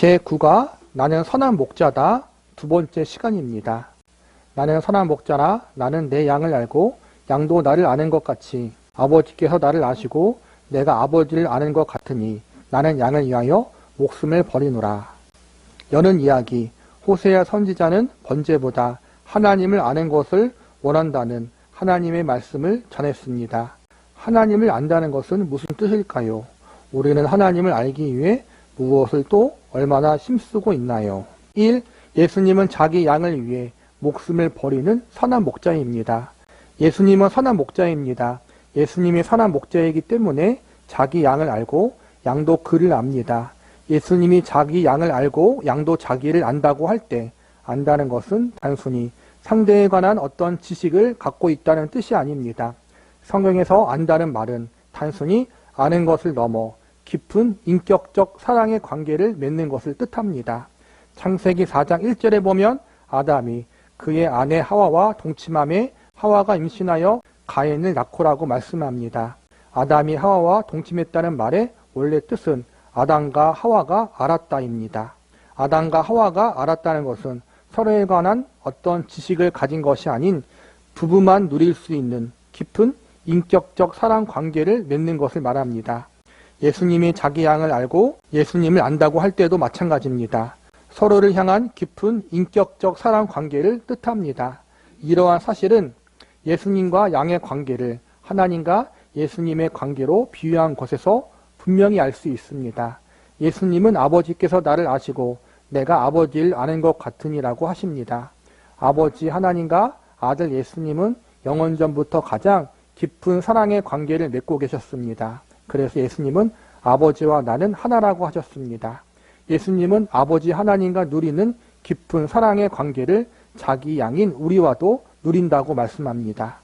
제9가 나는 선한 목자다 두 번째 시간입니다. 나는 선한 목자라 나는 내 양을 알고 양도 나를 아는 것 같이 아버지께서 나를 아시고 내가 아버지를 아는 것 같으니 나는 양을 위하여 목숨을 버리노라. 여는 이야기 호세아 선지자는 번제보다 하나님을 아는 것을 원한다는 하나님의 말씀을 전했습니다. 하나님을 안다는 것은 무슨 뜻일까요? 우리는 하나님을 알기 위해 무엇을 또 얼마나 힘쓰고 있나요? 1. 예수님은 자기 양을 위해 목숨을 버리는 선한 목자입니다. 예수님은 선한 목자입니다. 예수님이 선한 목자이기 때문에 자기 양을 알고 양도 그를 압니다. 예수님이 자기 양을 알고 양도 자기를 안다고 할 때 안다는 것은 단순히 상대에 관한 어떤 지식을 갖고 있다는 뜻이 아닙니다. 성경에서 안다는 말은 단순히 아는 것을 넘어 깊은 인격적 사랑의 관계를 맺는 것을 뜻합니다. 창세기 4장 1절에 보면 아담이 그의 아내 하와와 동침함에 하와가 임신하여 가인을 낳고라고 말씀합니다. 아담이 하와와 동침했다는 말의 원래 뜻은 아담과 하와가 알았다입니다. 아담과 하와가 알았다는 것은 서로에 관한 어떤 지식을 가진 것이 아닌 부부만 누릴 수 있는 깊은 인격적 사랑 관계를 맺는 것을 말합니다. 예수님이 자기 양을 알고 예수님을 안다고 할 때도 마찬가지입니다. 서로를 향한 깊은 인격적 사랑 관계를 뜻합니다. 이러한 사실은 예수님과 양의 관계를 하나님과 예수님의 관계로 비유한 것에서 분명히 알 수 있습니다. 예수님은 아버지께서 나를 아시고 내가 아버지를 아는 것 같으니라고 하십니다. 아버지 하나님과 아들 예수님은 영원 전부터 가장 깊은 사랑의 관계를 맺고 계셨습니다. 그래서 예수님은 아버지와 나는 하나라고 하셨습니다. 예수님은 아버지 하나님과 누리는 깊은 사랑의 관계를 자기 양인 우리와도 누린다고 말씀합니다.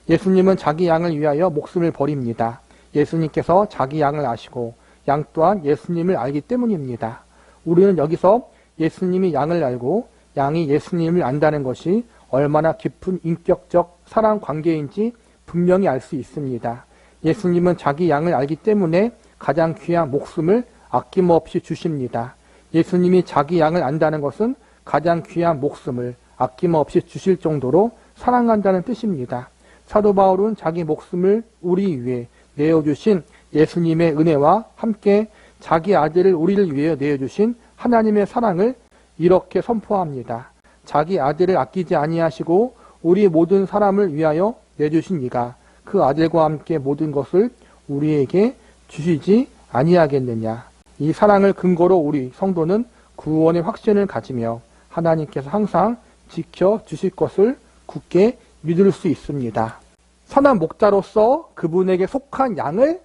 예수님은 자기 양을 위하여 목숨을 버립니다. 예수님께서 자기 양을 아시고 양 또한 예수님을 알기 때문입니다. 우리는 여기서 예수님이 양을 알고 양이 예수님을 안다는 것이 얼마나 깊은 인격적 사랑 관계인지 분명히 알 수 있습니다. 예수님은 자기 양을 알기 때문에 가장 귀한 목숨을 아낌없이 주십니다. 예수님이 자기 양을 안다는 것은 가장 귀한 목숨을 아낌없이 주실 정도로 사랑한다는 뜻입니다. 사도 바울은 자기 목숨을 우리 위해 내어주신 예수님의 은혜와 함께 자기 아들을 우리를 위해 내어주신 하나님의 사랑을 이렇게 선포합니다. 자기 아들을 아끼지 아니하시고 우리 모든 사람을 위하여 내주신 이가 그 아들과 함께 모든 것을 우리에게 주시지 아니하겠느냐. 이 사랑을 근거로 우리 성도는 구원의 확신을 가지며 하나님께서 항상 지켜주실 것을 굳게 믿을 수 있습니다. 선한 목자로서 그분에게 속한 양을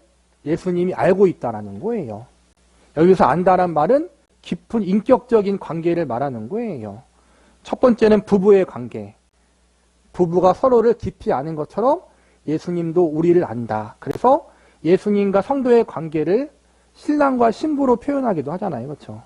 예수님이 알고 있다는 거예요. 여기서 안다란 말은 깊은 인격적인 관계를 말하는 거예요. 첫 번째는 부부의 관계. 부부가 서로를 깊이 아는 것처럼 예수님도 우리를 안다. 그래서 예수님과 성도의 관계를 신랑과 신부로 표현하기도 하잖아요. 그렇죠?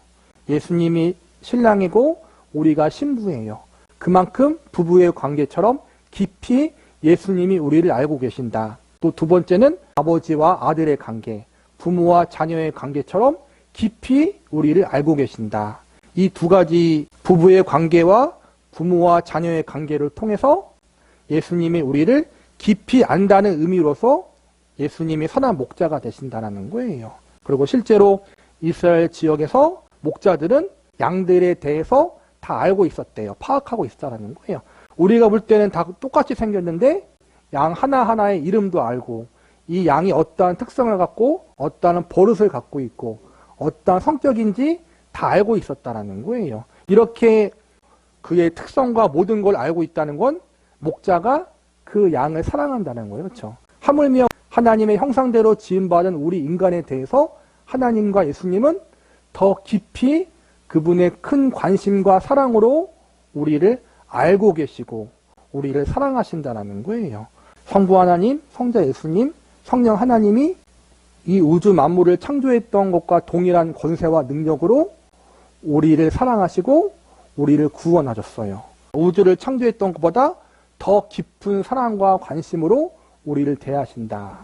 예수님이 신랑이고 우리가 신부예요. 그만큼 부부의 관계처럼 깊이 예수님이 우리를 알고 계신다. 또 두 번째는 아버지와 아들의 관계, 부모와 자녀의 관계처럼 깊이 우리를 알고 계신다. 이 두 가지 부부의 관계와 부모와 자녀의 관계를 통해서 예수님이 우리를 깊이 안다는 의미로서 예수님이 선한 목자가 되신다는 거예요. 그리고 실제로 이스라엘 지역에서 목자들은 양들에 대해서 다 알고 있었대요. 파악하고 있었다는 거예요. 우리가 볼 때는 다 똑같이 생겼는데 양 하나하나의 이름도 알고 이 양이 어떠한 특성을 갖고 어떠한 버릇을 갖고 있고 어떠한 성격인지 다 알고 있었다는 거예요. 이렇게 그의 특성과 모든 걸 알고 있다는 건 목자가 그 양을 사랑한다는 거예요. 그렇죠? 하물며 하나님의 형상대로 지음받은 우리 인간에 대해서 하나님과 예수님은 더 깊이 그분의 큰 관심과 사랑으로 우리를 알고 계시고 우리를 사랑하신다는 거예요. 성부 하나님, 성자 예수님, 성령 하나님이 이 우주 만물을 창조했던 것과 동일한 권세와 능력으로 우리를 사랑하시고 우리를 구원하셨어요. 우주를 창조했던 것보다 더 깊은 사랑과 관심으로 우리를 대하신다.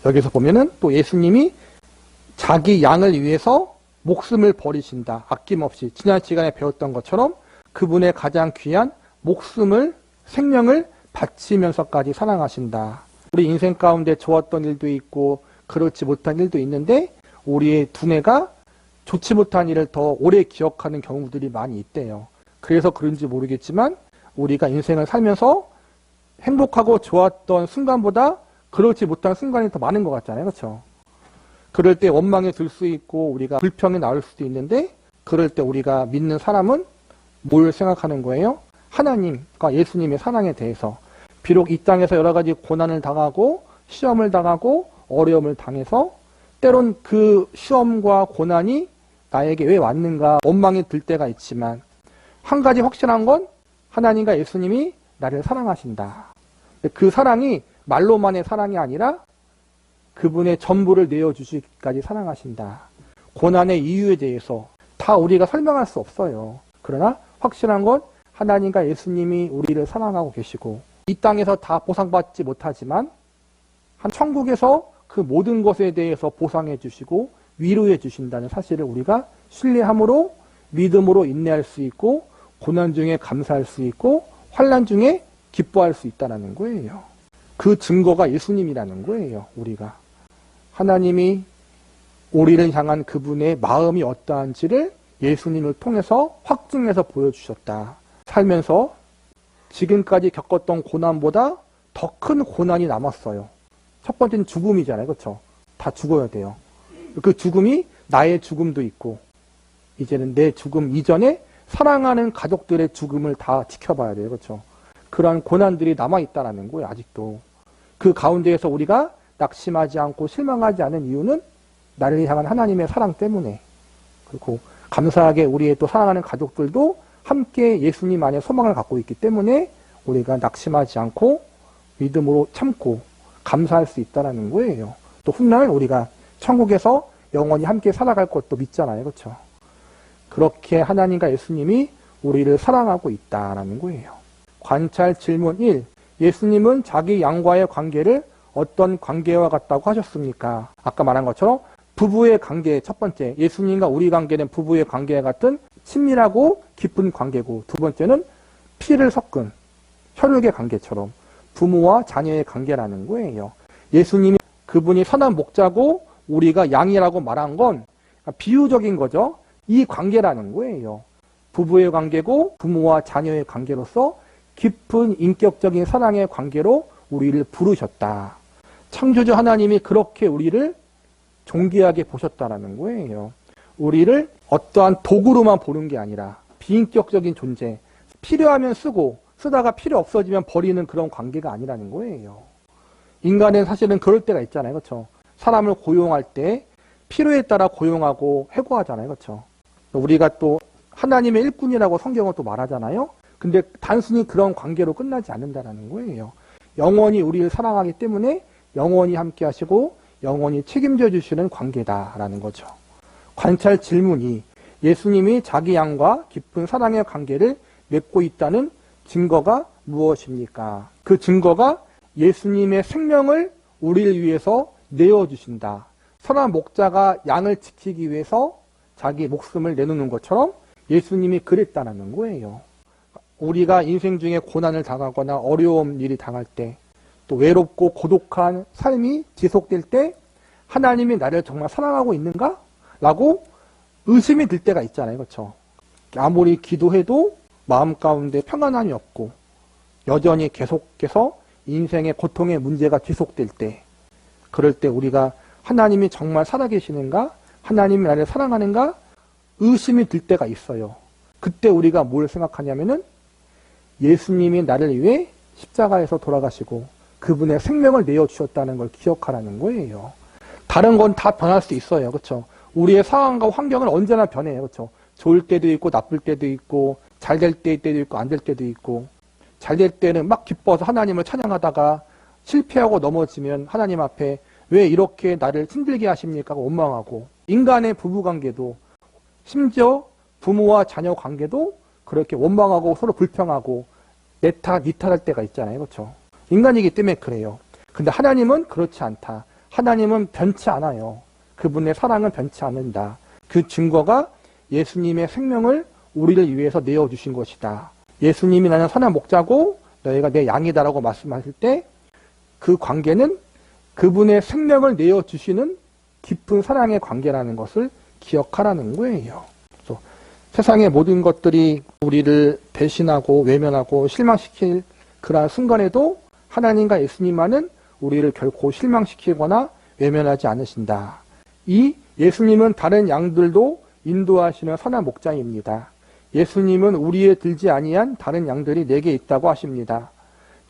여기서 보면은 또 예수님이 자기 양을 위해서 목숨을 버리신다. 아낌없이 지난 시간에 배웠던 것처럼 그분의 가장 귀한 목숨을 생명을 바치면서까지 사랑하신다. 우리 인생 가운데 좋았던 일도 있고 그렇지 못한 일도 있는데 우리의 두뇌가 좋지 못한 일을 더 오래 기억하는 경우들이 많이 있대요. 그래서 그런지 모르겠지만 우리가 인생을 살면서 행복하고 좋았던 순간보다 그렇지 못한 순간이 더 많은 것 같잖아요. 그렇죠? 그럴 때 원망이 들 수 있고 우리가 불평이 나올 수도 있는데 그럴 때 우리가 믿는 사람은 뭘 생각하는 거예요? 하나님과 예수님의 사랑에 대해서. 비록 이 땅에서 여러 가지 고난을 당하고 시험을 당하고 어려움을 당해서 때론 그 시험과 고난이 나에게 왜 왔는가 원망이 들 때가 있지만 한 가지 확실한 건 하나님과 예수님이 나를 사랑하신다. 그 사랑이 말로만의 사랑이 아니라 그분의 전부를 내어주시기까지 사랑하신다. 고난의 이유에 대해서 다 우리가 설명할 수 없어요. 그러나 확실한 건 하나님과 예수님이 우리를 사랑하고 계시고 이 땅에서 다 보상받지 못하지만 한 천국에서 그 모든 것에 대해서 보상해 주시고 위로해 주신다는 사실을 우리가 신뢰함으로 믿음으로 인내할 수 있고 고난 중에 감사할 수 있고 환난 중에 기뻐할 수 있다는 거예요. 그 증거가 예수님이라는 거예요. 우리가 하나님이 우리를 향한 그분의 마음이 어떠한지를 예수님을 통해서 확증해서 보여주셨다. 살면서 지금까지 겪었던 고난보다 더 큰 고난이 남았어요. 첫 번째는 죽음이잖아요. 그렇죠? 다 죽어야 돼요. 그 죽음이 나의 죽음도 있고 이제는 내 죽음 이전에 사랑하는 가족들의 죽음을 다 지켜봐야 돼요. 그렇죠? 그러한 고난들이 남아있다는 거예요. 아직도. 그 가운데에서 우리가 낙심하지 않고 실망하지 않은 이유는 나를 향한 하나님의 사랑 때문에. 그리고 감사하게 우리의 또 사랑하는 가족들도 함께 예수님 안에 소망을 갖고 있기 때문에 우리가 낙심하지 않고 믿음으로 참고 감사할 수 있다는 거예요. 또 훗날 우리가 천국에서 영원히 함께 살아갈 것도 믿잖아요. 그렇죠? 그렇게 하나님과 예수님이 우리를 사랑하고 있다는 거예요. 관찰 질문 1. 예수님은 자기 양과의 관계를 어떤 관계와 같다고 하셨습니까? 아까 말한 것처럼 부부의 관계 첫 번째, 예수님과 우리 관계는 부부의 관계와 같은 친밀하고 깊은 관계고 두 번째는 피를 섞은 혈육의 관계처럼 부모와 자녀의 관계라는 거예요. 예수님이 그분이 선한 목자고 우리가 양이라고 말한 건 비유적인 거죠. 이 관계라는 거예요. 부부의 관계고 부모와 자녀의 관계로서 깊은 인격적인 사랑의 관계로 우리를 부르셨다. 창조주 하나님이 그렇게 우리를 존귀하게 보셨다는 거예요. 우리를 어떠한 도구로만 보는 게 아니라 비인격적인 존재, 필요하면 쓰고 쓰다가 필요 없어지면 버리는 그런 관계가 아니라는 거예요. 인간은 사실은 그럴 때가 있잖아요. 그렇죠? 사람을 고용할 때 필요에 따라 고용하고 해고하잖아요. 그렇죠? 우리가 또 하나님의 일꾼이라고 성경은 또 말하잖아요. 근데 단순히 그런 관계로 끝나지 않는다는 거예요. 영원히 우리를 사랑하기 때문에 영원히 함께 하시고 영원히 책임져 주시는 관계다라는 거죠. 관찰 질문이 예수님이 자기 양과 깊은 사랑의 관계를 맺고 있다는 증거가 무엇입니까? 그 증거가 예수님의 생명을 우리를 위해서 내어주신다. 선한 목자가 양을 지키기 위해서 자기 목숨을 내놓는 것처럼 예수님이 그랬다는 거예요. 우리가 인생 중에 고난을 당하거나 어려운 일이 당할 때 또 외롭고 고독한 삶이 지속될 때 하나님이 나를 정말 사랑하고 있는가? 라고 의심이 들 때가 있잖아요. 그렇죠? 아무리 기도해도 마음 가운데 평안함이 없고 여전히 계속해서 인생의 고통의 문제가 지속될 때 그럴 때 우리가 하나님이 정말 살아계시는가? 하나님이 나를 사랑하는가? 의심이 들 때가 있어요. 그때 우리가 뭘 생각하냐면은 예수님이 나를 위해 십자가에서 돌아가시고 그분의 생명을 내어주셨다는 걸 기억하라는 거예요. 다른 건 다 변할 수 있어요. 그렇죠? 우리의 상황과 환경은 언제나 변해요. 그렇죠? 좋을 때도 있고 나쁠 때도 있고 잘 될 때도 있고 안 될 때도 있고 잘 될 때는 막 기뻐서 하나님을 찬양하다가 실패하고 넘어지면 하나님 앞에 왜 이렇게 나를 힘들게 하십니까? 원망하고 인간의 부부관계도 심지어 부모와 자녀 관계도 그렇게 원망하고 서로 불평하고 내 탓, 니 탓할 때가 있잖아요. 그렇죠? 인간이기 때문에 그래요. 근데 하나님은 그렇지 않다. 하나님은 변치 않아요. 그분의 사랑은 변치 않는다. 그 증거가 예수님의 생명을 우리를 위해서 내어주신 것이다. 예수님이 나는 선한 목자고 너희가 내 양이다라고 말씀하실 때 그 관계는 그분의 생명을 내어주시는 깊은 사랑의 관계라는 것을 기억하라는 거예요. 그래서 세상의 모든 것들이 우리를 배신하고 외면하고 실망시킬 그러한 순간에도 하나님과 예수님만은 우리를 결코 실망시키거나 외면하지 않으신다. 이 예수님은 다른 양들도 인도하시는 선한 목자입니다. 예수님은 우리에 들지 아니한 다른 양들이 내게 있다고 하십니다.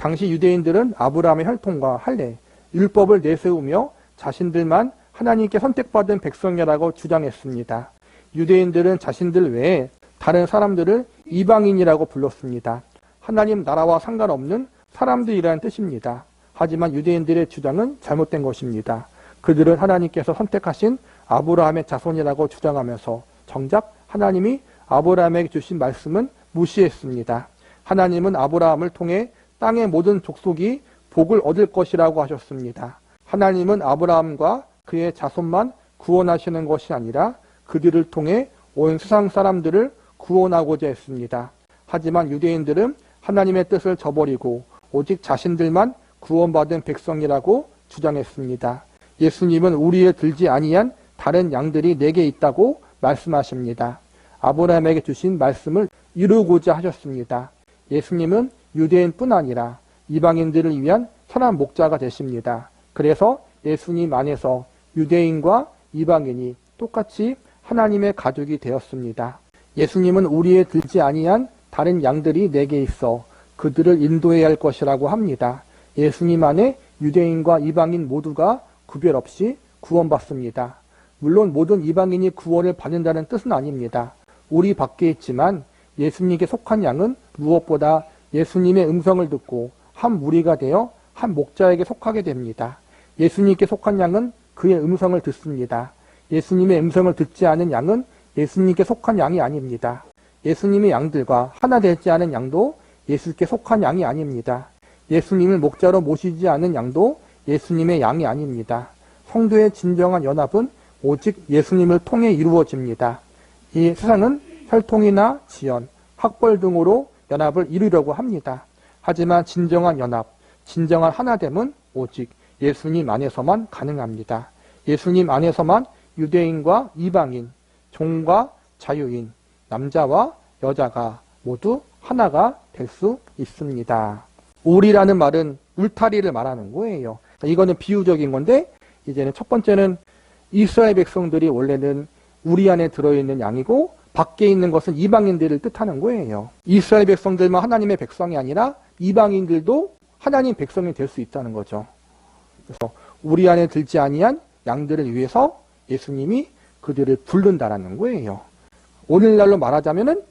당시 유대인들은 아브라함의 혈통과 할례, 율법을 내세우며 자신들만 하나님께 선택받은 백성이라고 주장했습니다. 유대인들은 자신들 외에 다른 사람들을 이방인이라고 불렀습니다. 하나님 나라와 상관없는 사람들이라는 뜻입니다. 하지만 유대인들의 주장은 잘못된 것입니다. 그들은 하나님께서 선택하신 아브라함의 자손이라고 주장하면서 정작 하나님이 아브라함에게 주신 말씀은 무시했습니다. 하나님은 아브라함을 통해 땅의 모든 족속이 복을 얻을 것이라고 하셨습니다. 하나님은 아브라함과 그의 자손만 구원하시는 것이 아니라 그들을 통해 온 세상 사람들을 구원하고자 했습니다. 하지만 유대인들은 하나님의 뜻을 저버리고 오직 자신들만 구원받은 백성이라고 주장했습니다. 예수님은 우리에 들지 아니한 다른 양들이 내게 있다고 말씀하십니다. 아브라함에게 주신 말씀을 이루고자 하셨습니다. 예수님은 유대인뿐 아니라 이방인들을 위한 선한 목자가 되십니다. 그래서 예수님 안에서 유대인과 이방인이 똑같이 하나님의 가족이 되었습니다. 예수님은 우리에 들지 아니한 다른 양들이 내게 있어 그들을 인도해야 할 것이라고 합니다. 예수님 안에 유대인과 이방인 모두가 구별 없이 구원받습니다. 물론 모든 이방인이 구원을 받는다는 뜻은 아닙니다. 우리 밖에 있지만 예수님께 속한 양은 무엇보다 예수님의 음성을 듣고 한 무리가 되어 한 목자에게 속하게 됩니다. 예수님께 속한 양은 그의 음성을 듣습니다. 예수님의 음성을 듣지 않은 양은 예수님께 속한 양이 아닙니다. 예수님의 양들과 하나 되지 않은 양도 예수께 속한 양이 아닙니다. 예수님을 목자로 모시지 않은 양도 예수님의 양이 아닙니다. 성도의 진정한 연합은 오직 예수님을 통해 이루어집니다. 이 세상은 혈통이나 지연, 학벌 등으로 연합을 이루려고 합니다. 하지만 진정한 연합, 진정한 하나됨은 오직 예수님 안에서만 가능합니다. 예수님 안에서만 유대인과 이방인, 종과 자유인, 남자와 여자가 모두 하나가 될 수 있습니다. 우리라는 말은 울타리를 말하는 거예요. 이거는 비유적인 건데 이제는 첫 번째는 이스라엘 백성들이 원래는 우리 안에 들어있는 양이고 밖에 있는 것은 이방인들을 뜻하는 거예요. 이스라엘 백성들만 하나님의 백성이 아니라 이방인들도 하나님 백성이 될 수 있다는 거죠. 그래서 우리 안에 들지 아니한 양들을 위해서 예수님이 그들을 부른다라는 거예요. 오늘날로 말하자면은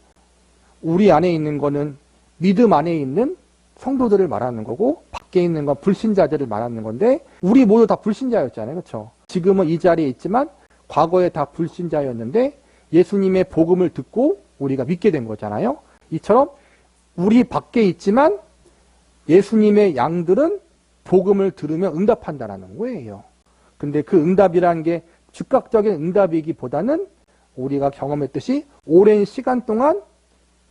우리 안에 있는 거는 믿음 안에 있는 성도들을 말하는 거고 밖에 있는 건 불신자들을 말하는 건데 우리 모두 다 불신자였잖아요. 그렇죠? 지금은 이 자리에 있지만 과거에 다 불신자였는데 예수님의 복음을 듣고 우리가 믿게 된 거잖아요. 이처럼 우리 밖에 있지만 예수님의 양들은 복음을 들으며 응답한다라는 거예요. 근데 그 응답이라는 게 즉각적인 응답이기보다는 우리가 경험했듯이 오랜 시간 동안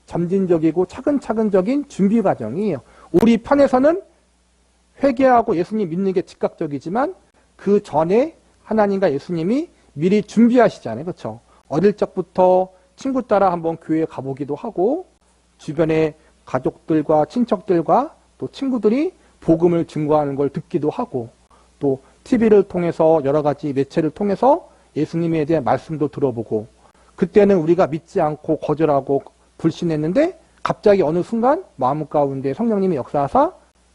점진적이고 차근차근적인 준비 과정이에요. 우리 편에서는 회개하고 예수님 믿는 게 즉각적이지만 그 전에 하나님과 예수님이 미리 준비하시잖아요. 그렇죠? 어릴 적부터 친구 따라 한번 교회에 가보기도 하고 주변의 가족들과 친척들과 또 친구들이 복음을 증거하는 걸 듣기도 하고 또 TV를 통해서 여러 가지 매체를 통해서 예수님에 대한 말씀도 들어보고 그때는 우리가 믿지 않고 거절하고 불신했는데 갑자기 어느 순간 마음 가운데 성령님이 역사하사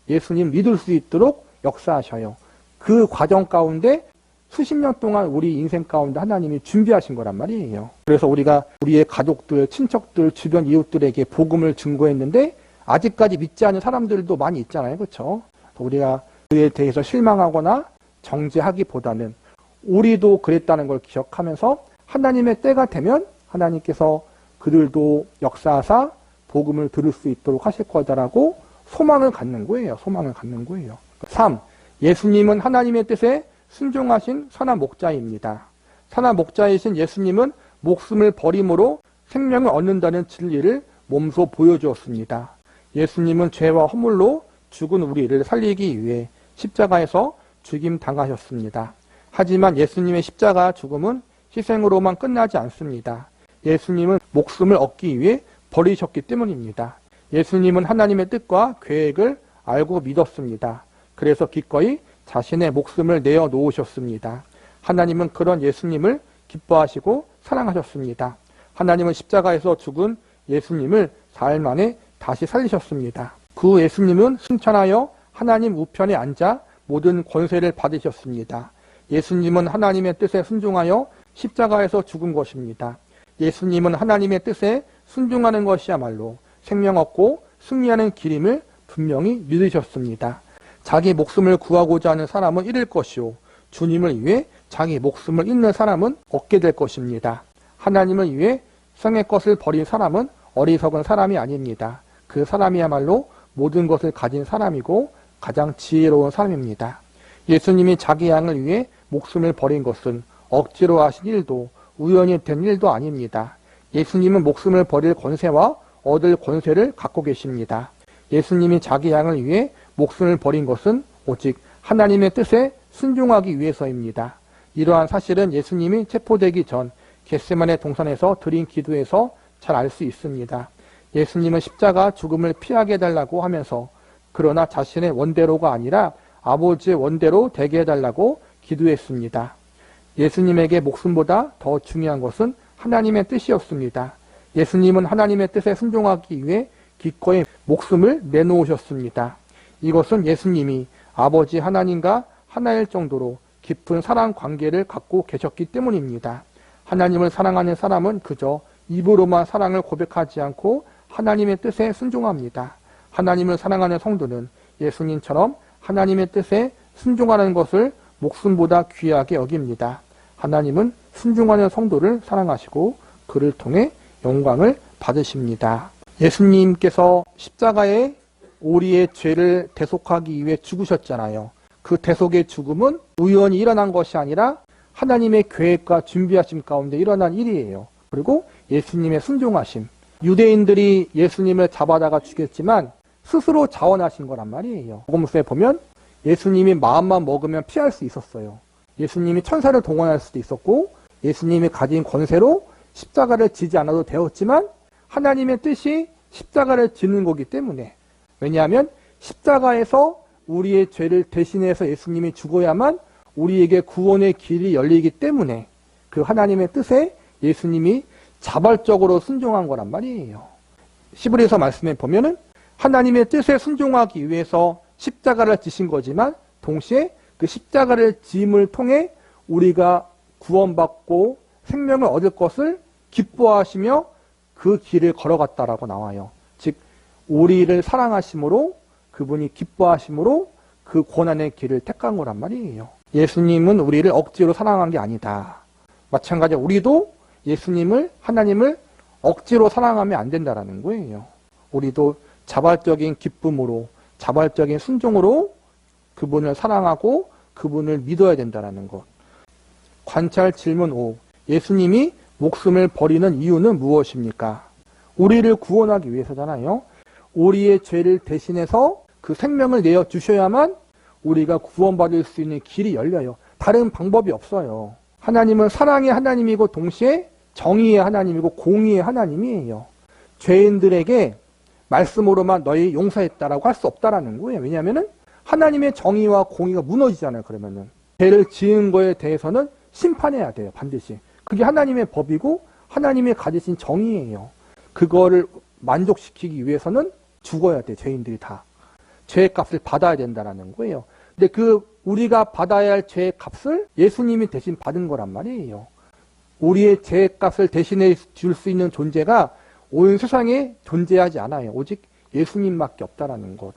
예수님 믿을 수 있도록 역사하셔요. 그 과정 가운데 수십 년 동안 우리 인생 가운데 하나님이 준비하신 거란 말이에요. 그래서 우리가 우리의 가족들, 친척들, 주변 이웃들에게 복음을 증거했는데 아직까지 믿지 않는 사람들도 많이 있잖아요. 그렇죠? 우리가 그에 대해서 실망하거나 정죄하기보다는 우리도 그랬다는 걸 기억하면서 하나님의 때가 되면 하나님께서 그들도 역사하사 복음을 들을 수 있도록 하실 거다라고 소망을 갖는 거예요. 소망을 갖는 거예요. 3. 예수님은 하나님의 뜻에 순종하신 선한 목자입니다. 선한 목자이신 예수님은 목숨을 버림으로 생명을 얻는다는 진리를 몸소 보여주었습니다. 예수님은 죄와 허물로 죽은 우리를 살리기 위해 십자가에서 죽임 당하셨습니다. 하지만 예수님의 십자가 죽음은 희생으로만 끝나지 않습니다. 예수님은 목숨을 얻기 위해 버리셨기 때문입니다. 예수님은 하나님의 뜻과 계획을 알고 믿었습니다. 그래서 기꺼이 자신의 목숨을 내어 놓으셨습니다. 하나님은 그런 예수님을 기뻐하시고 사랑하셨습니다. 하나님은 십자가에서 죽은 예수님을 사흘 만에 다시 살리셨습니다. 그 예수님은 승천하여 하나님 우편에 앉아 모든 권세를 받으셨습니다. 예수님은 하나님의 뜻에 순종하여 십자가에서 죽은 것입니다. 예수님은 하나님의 뜻에 순종하는 것이야말로 생명 얻고 승리하는 길임을 분명히 믿으셨습니다. 자기 목숨을 구하고자 하는 사람은 잃을 것이요 주님을 위해 자기 목숨을 잃는 사람은 얻게 될 것입니다. 하나님을 위해 성의 것을 버린 사람은 어리석은 사람이 아닙니다. 그 사람이야말로 모든 것을 가진 사람이고 가장 지혜로운 사람입니다. 예수님이 자기 양을 위해 목숨을 버린 것은 억지로 하신 일도 우연히 된 일도 아닙니다. 예수님은 목숨을 버릴 권세와 얻을 권세를 갖고 계십니다. 예수님이 자기 양을 위해 목숨을 버린 것은 오직 하나님의 뜻에 순종하기 위해서입니다. 이러한 사실은 예수님이 체포되기 전 겟세마네 동산에서 드린 기도에서 잘 알 수 있습니다. 예수님은 십자가 죽음을 피하게 해달라고 하면서 그러나 자신의 원대로가 아니라 아버지의 원대로 되게 해달라고 기도했습니다. 예수님에게 목숨보다 더 중요한 것은 하나님의 뜻이었습니다. 예수님은 하나님의 뜻에 순종하기 위해 기꺼이 목숨을 내놓으셨습니다. 이것은 예수님이 아버지 하나님과 하나일 정도로 깊은 사랑 관계를 갖고 계셨기 때문입니다. 하나님을 사랑하는 사람은 그저 입으로만 사랑을 고백하지 않고 하나님의 뜻에 순종합니다. 하나님을 사랑하는 성도는 예수님처럼 하나님의 뜻에 순종하는 것을 목숨보다 귀하게 여깁니다. 하나님은 순종하는 성도를 사랑하시고 그를 통해 영광을 받으십니다. 예수님께서 십자가에 우리의 죄를 대속하기 위해 죽으셨잖아요. 그 대속의 죽음은 우연히 일어난 것이 아니라 하나님의 계획과 준비하심 가운데 일어난 일이에요. 그리고 예수님의 순종하심. 유대인들이 예수님을 잡아다가 죽였지만 스스로 자원하신 거란 말이에요. 복음서에 보면 예수님이 마음만 먹으면 피할 수 있었어요. 예수님이 천사를 동원할 수도 있었고 예수님이 가진 권세로 십자가를 지지 않아도 되었지만 하나님의 뜻이 십자가를 지는 거기 때문에, 왜냐하면 십자가에서 우리의 죄를 대신해서 예수님이 죽어야만 우리에게 구원의 길이 열리기 때문에 그 하나님의 뜻에 예수님이 자발적으로 순종한 거란 말이에요. 시브리서 말씀에 보면은 하나님의 뜻에 순종하기 위해서 십자가를 지신 거지만 동시에 그 십자가를 지음을 통해 우리가 구원받고 생명을 얻을 것을 기뻐하시며 그 길을 걸어갔다라고 나와요. 즉 우리를 사랑하심으로 그분이 기뻐하심으로 그 고난의 길을 택한 거란 말이에요. 예수님은 우리를 억지로 사랑한 게 아니다. 마찬가지로 우리도 예수님을, 하나님을 억지로 사랑하면 안 된다라는 거예요. 우리도 자발적인 기쁨으로, 자발적인 순종으로 그분을 사랑하고 그분을 믿어야 된다라는 것. 관찰 질문 5. 예수님이 목숨을 버리는 이유는 무엇입니까? 우리를 구원하기 위해서잖아요. 우리의 죄를 대신해서 그 생명을 내어 주셔야만 우리가 구원받을 수 있는 길이 열려요. 다른 방법이 없어요. 하나님은 사랑의 하나님이고 동시에 정의의 하나님이고 공의의 하나님이에요. 죄인들에게 말씀으로만 너희 용서했다라고 할 수 없다라는 거예요. 왜냐하면 하나님의 정의와 공의가 무너지잖아요. 그러면은 죄를 지은 거에 대해서는 심판해야 돼요. 반드시. 그게 하나님의 법이고 하나님의 가지신 정의예요. 그거를 만족시키기 위해서는 죽어야 돼. 죄인들이 다. 죄의 값을 받아야 된다라는 거예요. 근데 그 우리가 받아야 할 죄의 값을 예수님이 대신 받은 거란 말이에요. 우리의 죄의 값을 대신해 줄 수 있는 존재가 온 세상에 존재하지 않아요. 오직 예수님밖에 없다라는 것.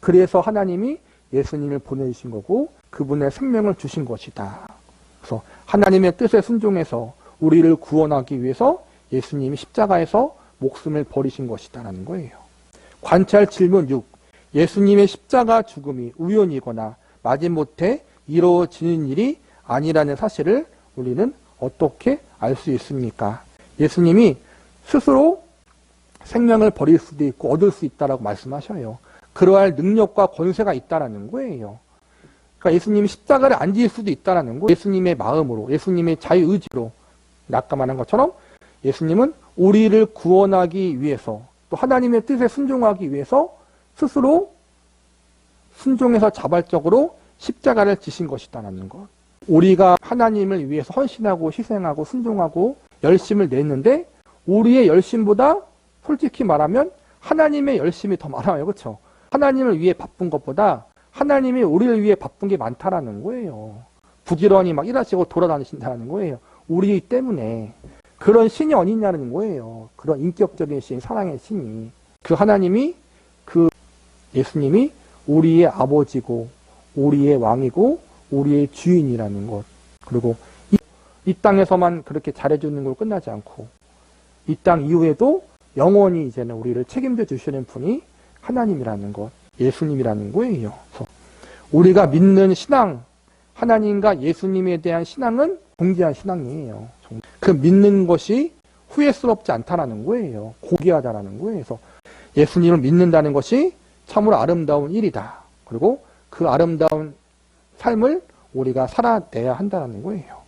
그래서 하나님이 예수님을 보내주신 거고 그분의 생명을 주신 것이다. 그래서 하나님의 뜻에 순종해서 우리를 구원하기 위해서 예수님이 십자가에서 목숨을 버리신 것이다라는 거예요. 관찰 질문 6. 예수님의 십자가 죽음이 우연이거나 마지못해 이루어지는 일이 아니라는 사실을 우리는 어떻게 알 수 있습니까? 예수님이 스스로 생명을 버릴 수도 있고 얻을 수 있다라고 말씀하셔요. 그러할 능력과 권세가 있다라는 거예요. 그러니까 예수님이 십자가를 안 지을 수도 있다라는 거예요. 예수님의 마음으로, 예수님의 자유의지로. 아까 말한 것처럼 예수님은 우리를 구원하기 위해서, 또 하나님의 뜻에 순종하기 위해서 스스로 순종해서 자발적으로 십자가를 지신 것이다라는 것. 우리가 하나님을 위해서 헌신하고 희생하고 순종하고 열심을 냈는데 우리의 열심보다 솔직히 말하면 하나님의 열심이 더 많아요. 그렇죠? 하나님을 위해 바쁜 것보다 하나님이 우리를 위해 바쁜 게 많다라는 거예요. 부지런히 막 일하시고 돌아다니신다는 거예요. 우리 때문에. 그런 신이 어딨냐는 거예요. 그런 인격적인 신, 사랑의 신이. 그 하나님이, 그 예수님이 우리의 아버지고 우리의 왕이고 우리의 주인이라는 것. 그리고 이 땅에서만 그렇게 잘해주는 걸 끝나지 않고 이 땅 이후에도 영원히 이제는 우리를 책임져 주시는 분이 하나님이라는 것, 예수님이라는 거예요. 그래서 우리가 믿는 신앙, 하나님과 예수님에 대한 신앙은 공지한 신앙이에요. 그 믿는 것이 후회스럽지 않다라는 거예요. 고귀하다라는 거예요. 그래서 예수님을 믿는다는 것이 참으로 아름다운 일이다. 그리고 그 아름다운 삶을 우리가 살아내야 한다는 거예요.